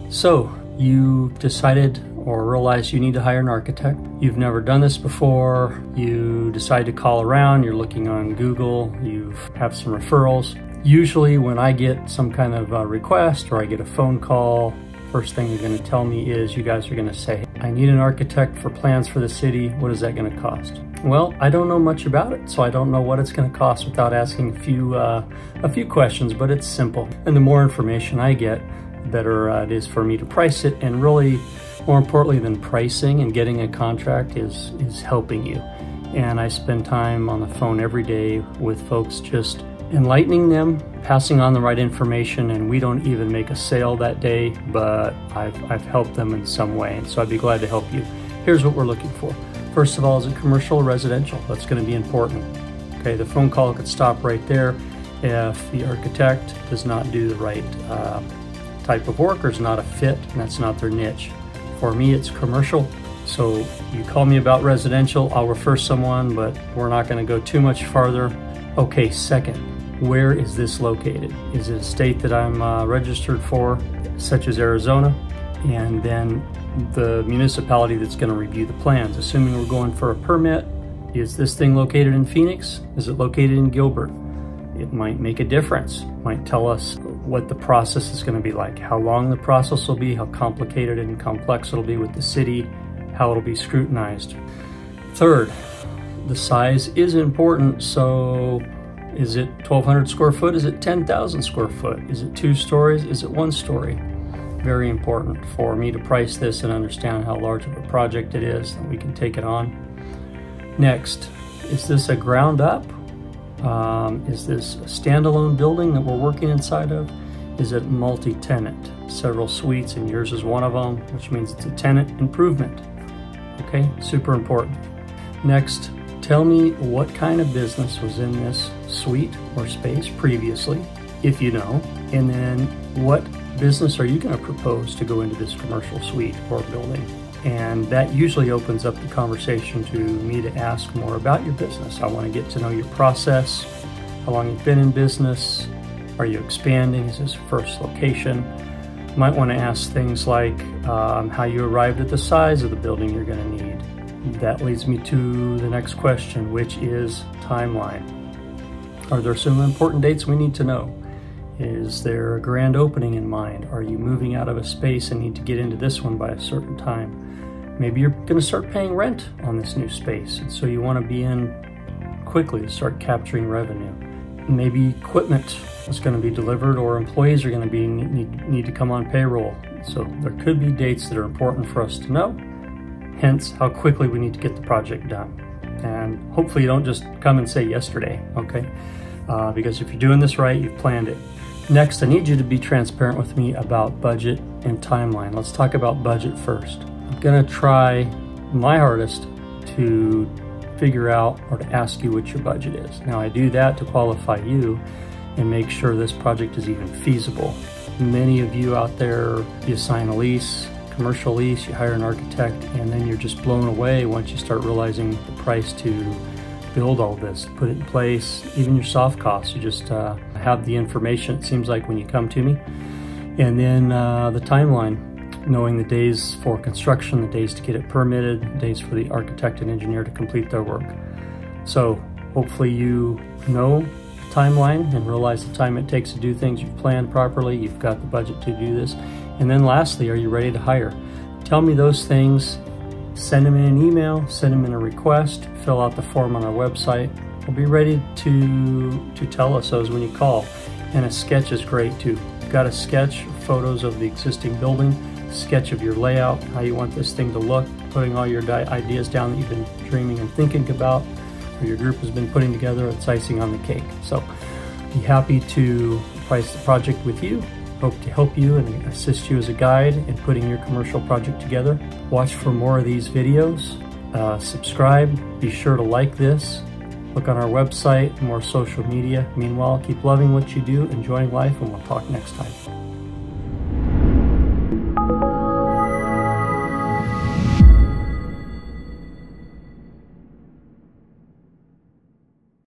So you decided or realized you need to hire an architect. You've never done this before. You decide to call around. You're looking on Google. You have some referrals. Usually when I get some kind of request or I get a phone call, first thing you're going to tell me is you guys are going to say, I need an architect for plans for the city. What is that going to cost? Well, I don't know much about it, so I don't know what it's going to cost without asking a few questions, but it's simple. And the more information I get, the better it is for me to price it. And really, more importantly than pricing and getting a contract is helping you. And I spend time on the phone every day with folks, just enlightening them, passing on the right information, and we don't even make a sale that day, but I've helped them in some way, and so I'd be glad to help you. Here's what we're looking for. First of all, is it commercial or residential? That's going to be important. Okay, the phone call could stop right there if the architect does not do the right type of work or is not a fit, and that's not their niche. For me, it's commercial. So you call me about residential, I'll refer someone, but we're not going to go too much farther. Okay, second, where is this located? Is it a state that I'm registered for, such as Arizona? And then the municipality that's going to review the plans. Assuming we're going for a permit, is this thing located in Phoenix? Is it located in Gilbert? It might make a difference. It might tell us what the process is going to be like, how long the process will be, how complicated and complex it'll be with the city, how it'll be scrutinized. Third, the size is important. So is it 1,200 square foot? Is it 10,000 square foot? Is it 2 stories? Is it 1 story? Very important for me to price this and understand how large of a project it is, that we can take it on. Next, is this a ground up? Is this a standalone building that we're working inside of? Is it multi-tenant? Several suites, and yours is one of them, which means it's a tenant improvement. Okay, super important. Next, tell me what kind of business was in this suite or space previously, if you know, and then what business are you going to propose to go into this commercial suite or building? And that usually opens up the conversation to me to ask more about your business. I want to get to know your process, how long you've been in business, are you expanding, is this first location? You might want to ask things like how you arrived at the size of the building you're going to need. That leads me to the next question, which is timeline. Are there some important dates we need to know? Is there a grand opening in mind? Are you moving out of a space and need to get into this one by a certain time? Maybe you're going to start paying rent on this new space, and so you want to be in quickly to start capturing revenue. Maybe equipment is going to be delivered, or employees are going to need to come on payroll. So there could be dates that are important for us to know, hence how quickly we need to get the project done. And hopefully you don't just come and say yesterday, okay? Because if you're doing this right, you've planned it. Next, I need you to be transparent with me about budget and timeline. Let's talk about budget first. I'm gonna try my hardest to figure out or to ask you what your budget is. Now, I do that to qualify you and make sure this project is even feasible. Many of you out there, you sign a lease, commercial lease, you hire an architect, and then you're just blown away once you start realizing the price to build all this, put it in place, even your soft costs. You just have the information, it seems like, when you come to me. And then the timeline, knowing the days for construction, the days to get it permitted, days for the architect and engineer to complete their work. So hopefully you know the timeline and realize the time it takes to do things. You've planned properly, you've got the budget to do this. And then lastly, are you ready to hire? Tell me those things. Send them in an email, send them in a request, fill out the form on our website. We'll be ready to tell us those when you call. And a sketch is great too. You've got a sketch, photos of the existing building, sketch of your layout, how you want this thing to look, putting all your ideas down that you've been dreaming and thinking about, or your group has been putting together. It's icing on the cake. So be happy to price the project with you. Hope to help you and assist you as a guide in putting your commercial project together. Watch for more of these videos. Subscribe. Be sure to like this. Look on our website, more social media. Meanwhile, keep loving what you do, enjoying life, and we'll talk next time.